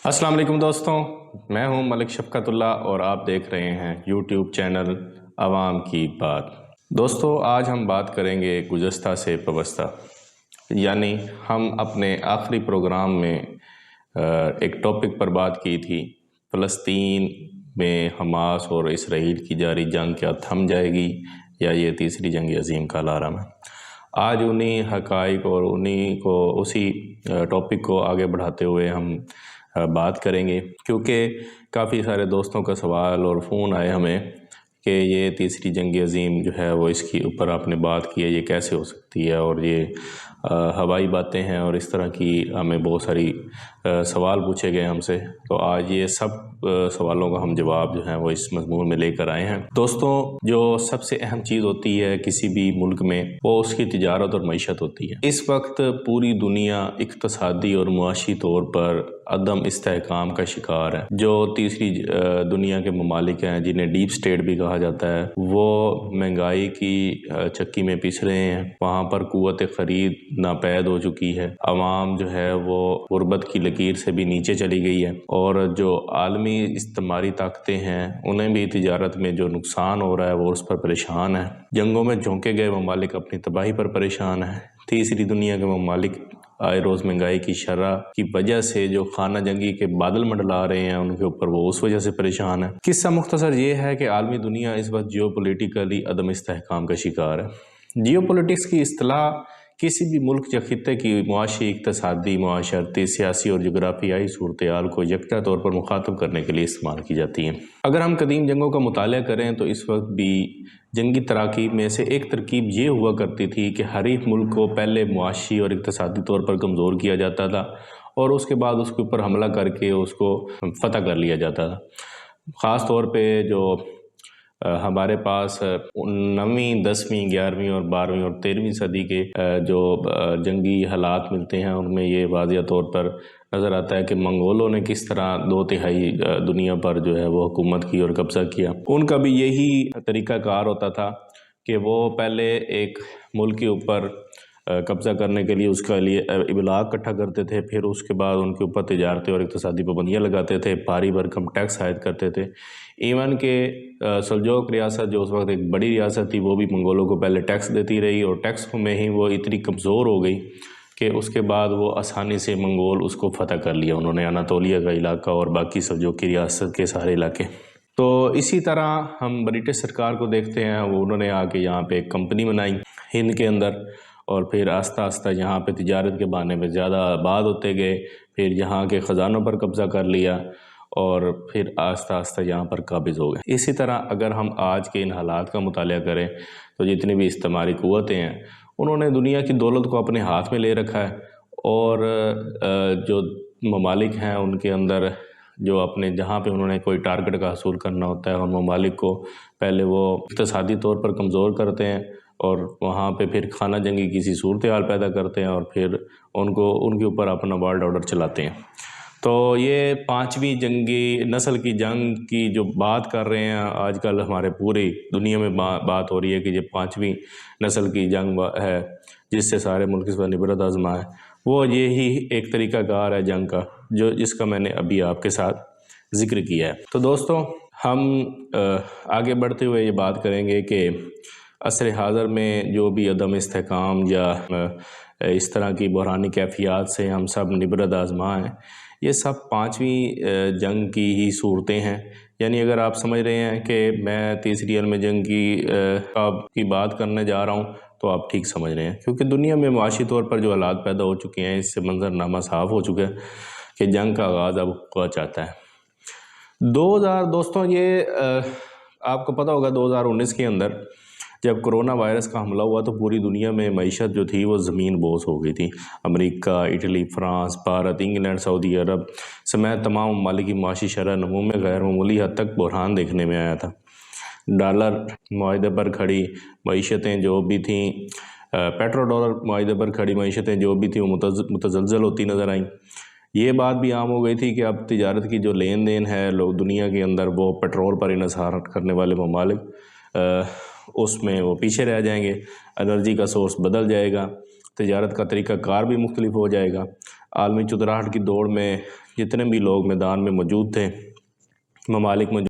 अस्सलाम वालेकुम दोस्तों, मैं हूं मलिक शफ़क़त उल्लाह और आप देख रहे हैं यूट्यूब चैनल आवाम की बात। दोस्तों, आज हम बात करेंगे गुज़श्ता से पबस्ता, यानी हम अपने आखिरी प्रोग्राम में एक टॉपिक पर बात की थी। फ़लस्तीन में हमास और इसराइल की जारी जंग क्या थम जाएगी या ये तीसरी जंग अज़ीम का अलार्म है। आज उन्हीं हक़ाइक़ और उसी टॉपिक को आगे बढ़ाते हुए हम बात करेंगे, क्योंकि काफ़ी सारे दोस्तों का सवाल और फ़ोन आए हमें कि ये तीसरी जंग अज़ीम जो है वो इसके ऊपर आपने बात की है, ये कैसे हो सकती है, और ये हवाई बातें हैं और इस तरह की हमें बहुत सारी सवाल पूछे गए हमसे। तो आज ये सब सवालों का हम जवाब जो है वो इस मज़मून में लेकर आए हैं। दोस्तों, जो सबसे अहम चीज़ होती है किसी भी मुल्क में, वो उसकी तिजारत और मईशत होती है। इस वक्त पूरी दुनिया इक़्तिसादी और मुआशी तौर पर अदम इस्तेहकाम का शिकार है। जो तीसरी दुनिया के ममालिक हैं, जिन्हें डीप स्टेट भी कहा जाता है, वो महंगाई की चक्की में पिस रहे हैं। वहाँ पर क़ुव्वत ख़रीद नापैद हो चुकी है। अवाम जो है वो गुर्बत की लकीर से भी नीचे चली गई है, और जो आलमी इस्तेमारी ताकतें हैं उन्हें भी तिजारत में जो नुकसान हो रहा है वो उस पर परेशान है। जंगों में झोंके गए ममालिक अपनी तबाही पर परेशान है। तीसरी दुनिया के ममालिक आए रोज़ महंगाई की शरह की वजह से जो खाना जंगी के बादल मंडला रहे हैं उनके ऊपर, वो उस वजह से परेशान है। किस्सा मुख्तसर ये है कि आलमी दुनिया इस वक्त जियोपॉलिटिकली अदम इस्तेहकाम का शिकार है। जियोपॉलिटिक्स की इस्तिलाह किसी भी मुल्क या खित्ते की मुआशी, इक़्तिसादी, मुआशरती, सियासी और जोग्राफियाई सूरत-ए-हाल को यकजा तौर पर मुखातब करने के लिए इस्तेमाल की जाती है। अगर हम कदीम जंगों का मुताला करें तो इस वक्त भी जंगी तराकीब में से एक तरकीब ये हुआ करती थी कि हरीफ मुल्क को पहले मुआशी और इक़्तिसादी तौर पर कमज़ोर किया जाता था और उसके बाद उसके ऊपर हमला करके उसको फ़तह कर लिया जाता था। ख़ास तौर पे जो हमारे पास 9वीं, 10वीं, 11वीं और 12वीं और 13वीं सदी के जो जंगी हालात मिलते हैं उनमें ये वाज़िया तौर पर नज़र आता है कि मंगोलों ने किस तरह 2/3 दुनिया पर जो है वो हुकूमत की और कब्ज़ा किया। उनका भी यही तरीक़ाकार होता था कि वो पहले एक मुल्क के ऊपर कब्ज़ा करने के लिए उसके लिए इब्लाग इकट्ठा करते थे, फिर उसके बाद उनके ऊपर तिजारती और इक़्तिसादी पाबंदियाँ लगाते थे, भारी भरकम टैक्स आयद करते थे। ईवन के सल्जोक रियासत, जो उस वक्त एक बड़ी रियासत थी, वो भी मंगोलों को पहले टैक्स देती रही और टैक्स में ही वो इतनी कमज़ोर हो गई कि उसके बाद वो आसानी से मंगोल उसको फ़तह कर लिया उन्होंने, अनातोलिया का इलाका और बाकी सल्जोक की रियासत के सारे इलाके। तो इसी तरह हम ब्रिटिश सरकार को देखते हैं, वो उन्होंने आके यहाँ पे एक कंपनी बनाई हिंद के अंदर, और फिर आस्ता आस्ता यहाँ पे तिजारत के बहाने में ज़्यादा आबाद होते गए, फिर यहाँ के ख़जानों पर कब्ज़ा कर लिया और फिर आस्ता आस्ता यहाँ पर काबिज़ हो गए। इसी तरह अगर हम आज के इन हालात का मुताला करें तो जितनी भी इस्तेमारी क़ुव्वतें हैं उन्होंने दुनिया की दौलत को अपने हाथ में ले रखा है, और जो ममालिक हैं उनके अंदर जो अपने जहाँ पे उन्होंने कोई टारगेट का हासिल करना होता है, और ममालिक को पहले वो इक़्तिसादी तौर पर कमज़ोर करते हैं और वहाँ पे फिर खाना जंगी किसी सूरत-ए-हाल पैदा करते हैं और फिर उनके ऊपर अपना वर्ल्ड ऑर्डर चलाते हैं। तो ये 5वीं जंगी नस्ल की जंग की जो बात कर रहे हैं आजकल हमारे पूरी दुनिया में बात हो रही है कि ये 5वीं नस्ल की जंग है जिससे सारे मुल्क इस पर निबरत आज़मा है, वो यही एक तरीक़ाकार है जंग का जिसका मैंने अभी आपके साथ ज़िक्र किया है। तो दोस्तों, हम आगे बढ़ते हुए ये बात करेंगे कि असर हाज़र में जो भी अदम इस्तेहकाम या इस तरह की बहरानी कैफ़ियत से हम सब निबरत आज़मा हैं, ये सब 5वीं जंग की ही सूरतें हैं। यानी अगर आप समझ रहे हैं कि मैं तीसरी आलमी जंग की बात करने जा रहा हूँ तो आप ठीक समझ रहे हैं, क्योंकि दुनिया में मुआशी तौर पर जो हालात पैदा हो चुके हैं इससे मंजरनामा साफ़ हो चुका है कि जंग का आगाज़ अब हुआ चाहता है। 2000 दोस्तों, ये आपको पता होगा 2019 के अंदर जब कोरोना वायरस का हमला हुआ तो पूरी दुनिया में मईशत जो थी वो ज़मीन बोस हो गई थी। America, Italy, France, Bharat, England, सऊदी अरब समेत तमाम ममालिक की माशी शरह नमू में गैर मामूली हद तक बहरान देखने में आया था। डॉलर मुआहदे पर खड़ी मईशतें जो भी थीं, पेट्रो डॉलर मुआहदे पर खड़ी मईशतें जो भी थी वो मुतज़लज़ल होती नज़र आईं। ये बात भी आम हो गई थी कि अब तिजारत की जो लेन देन है लोग दुनिया के अंदर, वो पेट्रोल पर इन्हिसार करने वाले ममालिक उसमें वो पीछे रह जाएंगे, एनर्जी का सोर्स बदल जाएगा, तिजारत का तरीक़ाकार भी मुख्तलिफ हो जाएगा। عالمی چتراہٹ کی دوڑ میں جتنے بھی لوگ میدان میں موجود تھے، ممالک موجود